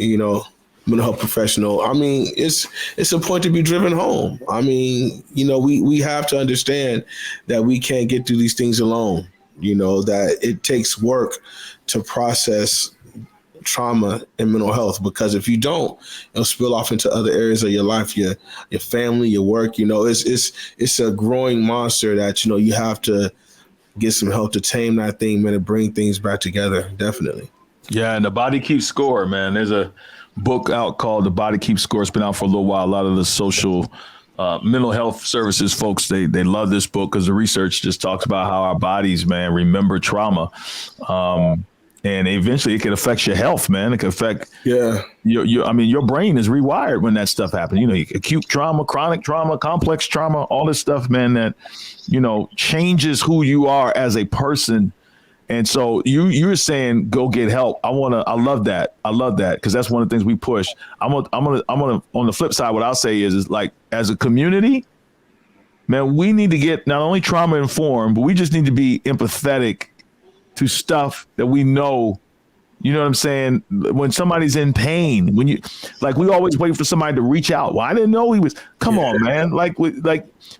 mental health professional. I mean, it's a point to be driven home. I mean, we have to understand that we can't get through these things alone. That it takes work to process trauma and mental health, because if you don't, it'll spill off into other areas of your life, your family, your work. It's a growing monster that, you have to get some help to tame that thing, man, and bring things back together. Definitely. Yeah. And The Body Keeps Score, man. There's a book out called The Body Keeps Score. It's been out for a little while. A lot of the social mental health services folks, they love this book because the research just talks about how our bodies, man, remember trauma. And eventually it can affect your health, man. It can affect your brain is rewired when that stuff happens. Acute trauma, chronic trauma, complex trauma, all this stuff, man, that, changes who you are as a person. And so you're saying go get help. I love that. Because that's one of the things we push. I'm gonna on the flip side, what I'll say is like, as a community, man, we need to get not only trauma informed, but we just need to be empathetic to stuff that we know. You know what I'm saying? When somebody's in pain, we always wait for somebody to reach out. Well, I didn't know he was. Come on, man.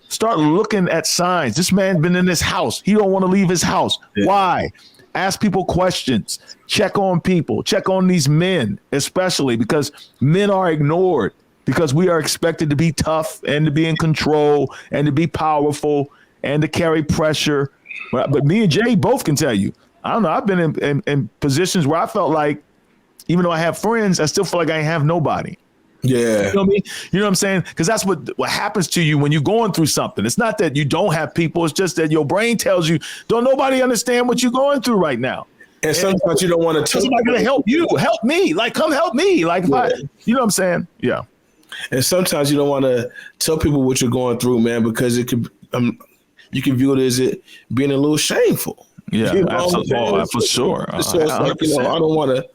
Start looking at signs. This man been in this house. He don't want to leave his house. Yeah. Why? Ask people questions. Check on people. Check on these men, especially because men are ignored, because we are expected to be tough and to be in control and to be powerful and to carry pressure. But me and Jay both can tell you, I don't know, I've been in positions where I felt like, even though I have friends, I still feel like I ain't have nobody. Yeah. You know what I mean? You know what I'm saying? Because that's what happens to you when you're going through something. It's not that you don't have people. It's just that your brain tells you, don't nobody understand what you're going through right now. And sometimes you don't want to tell somebody going to help you. Help me. Like, come help me. Like, you know what I'm saying? Yeah. And sometimes you don't want to tell people what you're going through, man, because it could, you can view it as it being a little shameful. Yeah, absolutely. For sure. So it's like, I don't want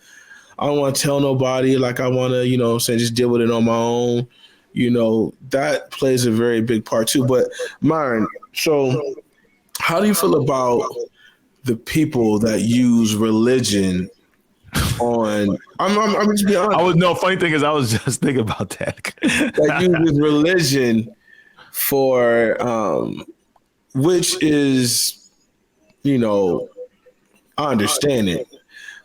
to tell nobody. Like, I want to, just deal with it on my own. That plays a very big part too. But MyRon, so how do you feel about the people that use religion on? I'm just being honest. Funny thing is, I was just thinking about that. That uses religion for, which is, I understand it,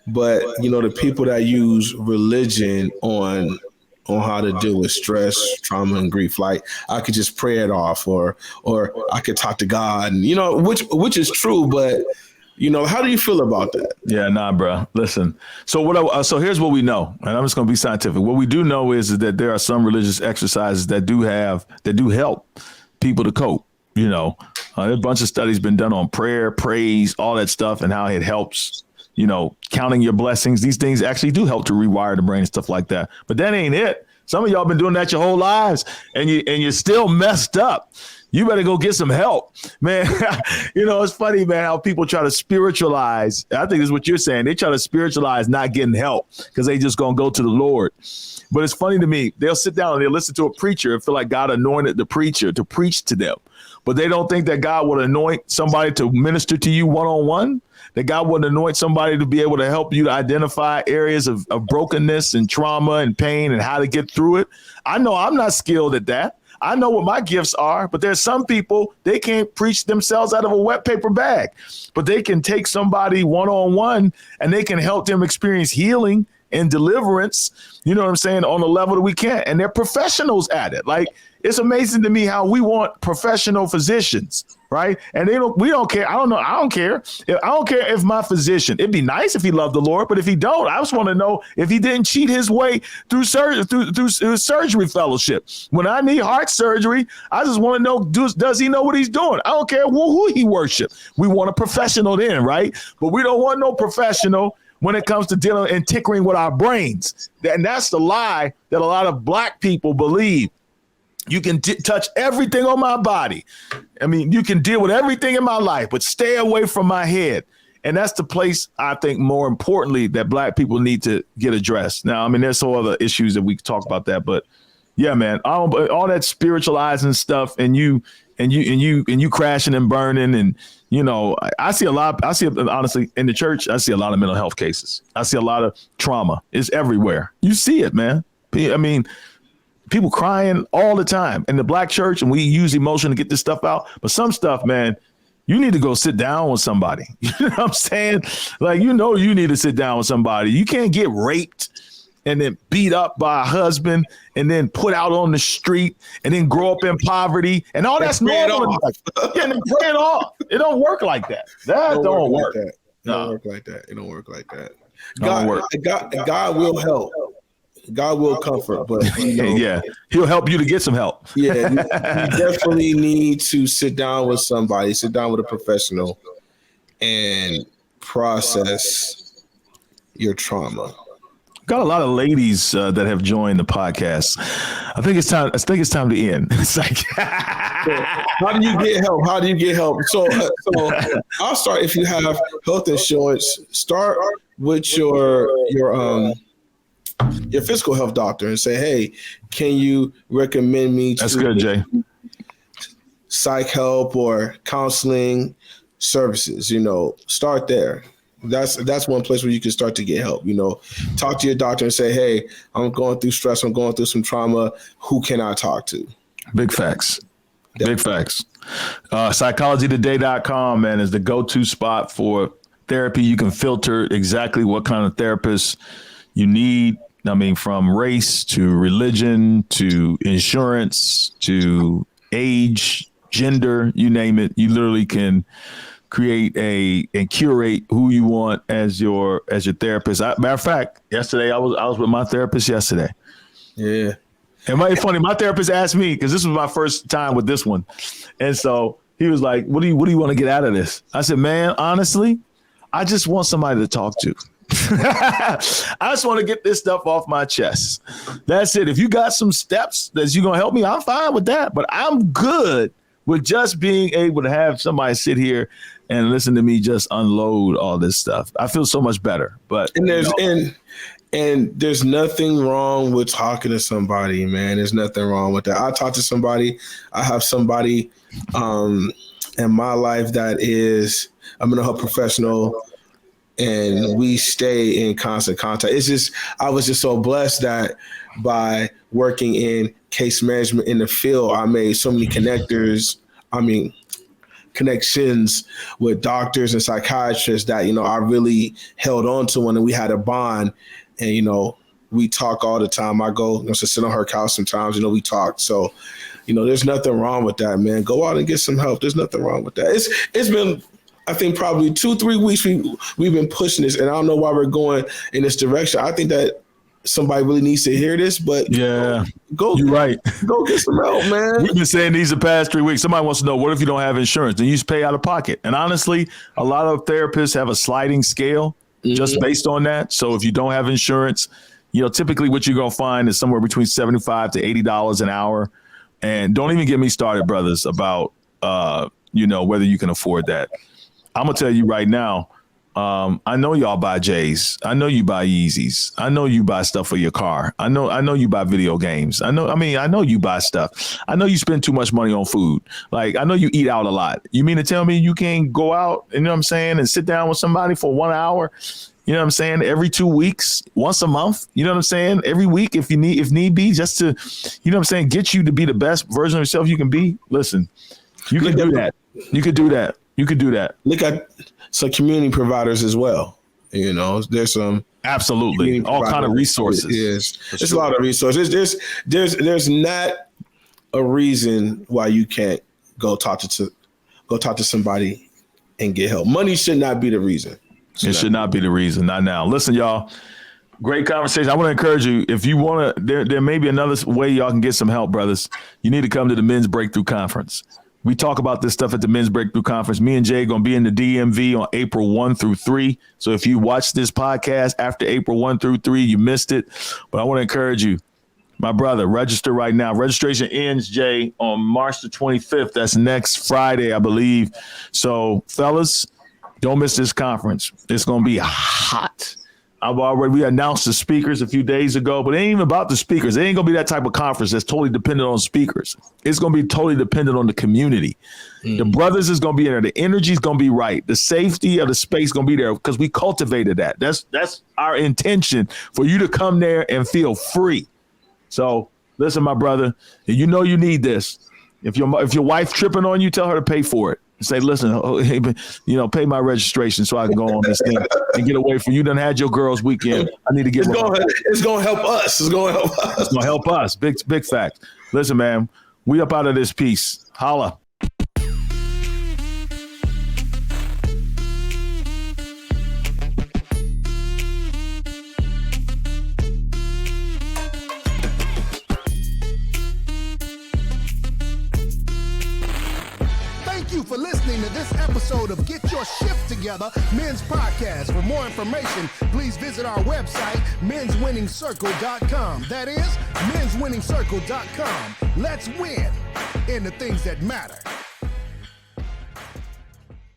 but the people that use religion on how to deal with stress, trauma, and grief, like I could just pray it off, or I could talk to God, and which is true, but how do you feel about that? Yeah, nah, bro. Listen. So so here's what we know, and I'm just going to be scientific. What we do know is that there are some religious exercises that do help people to cope. There's a bunch of studies been done on prayer, praise, all that stuff, and how it helps. Counting your blessings. These things actually do help to rewire the brain and stuff like that. But that ain't it. Some of y'all been doing that your whole lives, and you're still messed up. You better go get some help, man. It's funny, man, how people try to spiritualize. I think this is what you're saying. They try to spiritualize not getting help because they just gonna go to the Lord. But it's funny to me. They'll sit down and they'll listen to a preacher and feel like God anointed the preacher to preach to them. But they don't think that God would anoint somebody to minister to you one-on-one, that God would anoint somebody to be able to help you to identify areas of brokenness and trauma and pain and how to get through it. I know I'm not skilled at that. I know what my gifts are, but there's some people, they can't preach themselves out of a wet paper bag, but they can take somebody one-on-one and they can help them experience healing and deliverance, you know what I'm saying, on a level that we can't. And they're professionals at it. Like, it's amazing to me how we want professional physicians, right? And we don't care. I don't care. I don't care if my physician, it'd be nice if he loved the Lord, but if he don't, I just want to know if he didn't cheat his way through surgery fellowship. When I need heart surgery, I just want to know, does he know what he's doing? I don't care who he worship. We want a professional then, right? But we don't want no professional when it comes to dealing and tinkering with our brains. And that's the lie that a lot of black people believe. You can touch everything on my body. I mean, you can deal with everything in my life, but stay away from my head. And that's the place, I think, more importantly, that black people need to get addressed. Now, I mean, there's some other issues that we can talk about that, but yeah, man, all that spiritualizing stuff and you crashing and burning. And, I see honestly in the church, I see a lot of mental health cases. I see a lot of trauma. It's everywhere. You see it, man. I mean, people crying all the time in the black church, and we use emotion to get this stuff out. But some stuff, man, you need to go sit down with somebody. You know what I'm saying? Like, you need to sit down with somebody. You can't get raped and then beat up by a husband and then put out on the street and then grow up in poverty and all that's normal. Yeah, and then pray it off. It don't work like that. That don't work. It don't work like that. It don't work like that. God will help. God will comfort, but yeah, he'll help you to get some help. Yeah, you definitely need to sit down with somebody, sit down with a professional, and process your trauma. Got a lot of ladies that have joined the podcast. I think it's time to end. It's like, how do you get help? How do you get help? So I'll start. If you have health insurance, start with your physical health doctor and say, hey, can you recommend me to That's good, Jay. psych help or counseling services? Start there. That's one place where you can start to get help. Talk to your doctor and say, hey, I'm going through stress. I'm going through some trauma. Who can I talk to? Big facts. Big facts. Psychologytoday.com, man, is the go-to spot for therapy. You can filter exactly what kind of therapist you need. I mean, from race to religion to insurance to age, gender, you name it. You literally can create and curate who you want as your therapist. Matter of fact, yesterday I was with my therapist yesterday. Yeah. And it's funny, my therapist asked me, because this was my first time with this one. And so he was like, what do you want to get out of this? I said, man, honestly, I just want somebody to talk to. I just want to get this stuff off my chest. That's it. If you got some steps that you're going to help me, I'm fine with that. But I'm good with just being able to have somebody sit here and listen to me just unload all this stuff. I feel so much better. But there's nothing wrong with talking to somebody, man. There's nothing wrong with that. I talk to somebody. I have somebody in my life that is a mental health professional, and we stay in constant contact. I was just so blessed that by working in case management in the field, I made so many connections with doctors and psychiatrists that, I really held on to one, and we had a bond, and, we talk all the time. I go to sit on her couch sometimes, we talk. So, there's nothing wrong with that, man. Go out and get some help. There's nothing wrong with that. It's been, I think, probably 2-3 weeks we've been pushing this, and I don't know why we're going in this direction. I think that somebody really needs to hear this, but yeah, you're right. Go get some help, man. We've been saying these the past 3 weeks. Somebody wants to know, what if you don't have insurance? Then you just pay out of pocket. And honestly, a lot of therapists have a sliding scale just based on that. So if you don't have insurance, typically what you're going to find is somewhere between $75 to $80 an hour. And don't even get me started, brothers, about, whether you can afford that. I'm going to tell you right now, I know y'all buy J's. I know you buy Yeezys. I know you buy stuff for your car. I know you buy video games. I know you buy stuff. I know you spend too much money on food. Like, I know you eat out a lot. You mean to tell me you can't go out, and sit down with somebody for 1 hour, every 2 weeks, once a month, every week if need be, just to, get you to be the best version of yourself you can be. Listen, you can do that. You could do that. You could do that. Look at some community providers as well. There's some absolutely all kind of resources. Yes, there's a lot of resources. There's not a reason why you can't go talk to somebody and get help. Money should not be the reason. It should not be the reason. Not now. Listen, y'all. Great conversation. I want to encourage you, if you want to, there may be another way y'all can get some help, brothers. You need to come to the Men's Breakthrough Conference. We talk about this stuff at the Men's Breakthrough Conference. Me and Jay are going to be in the DMV on April 1 through 3. So if you watch this podcast after April 1 through 3, you missed it. But I want to encourage you, my brother, register right now. Registration ends, Jay, on March the 25th. That's next Friday, I believe. So, fellas, don't miss this conference. It's going to be hot. We announced the speakers a few days ago, but it ain't even about the speakers. It ain't going to be that type of conference that's totally dependent on speakers. It's going to be totally dependent on the community. The brothers is going to be in there. The energy is going to be right. The safety of the space is going to be there because we cultivated that. That's our intention, for you to come there and feel free. So listen, my brother, you need this. If your wife tripping on you, tell her to pay for it. Say, listen, pay my registration so I can go on this thing and get away from you. Done had your girls' weekend. I need to get. It's going to help us. It's going to help us. It's going to help us. Big fact. Listen, man, we up out of this piece. Holla. For listening to this episode of Get Your Shift Together Men's Podcast. For more information, please visit our website, menswinningscircle.com. That is, menswinningscircle.com. Let's win in the things that matter.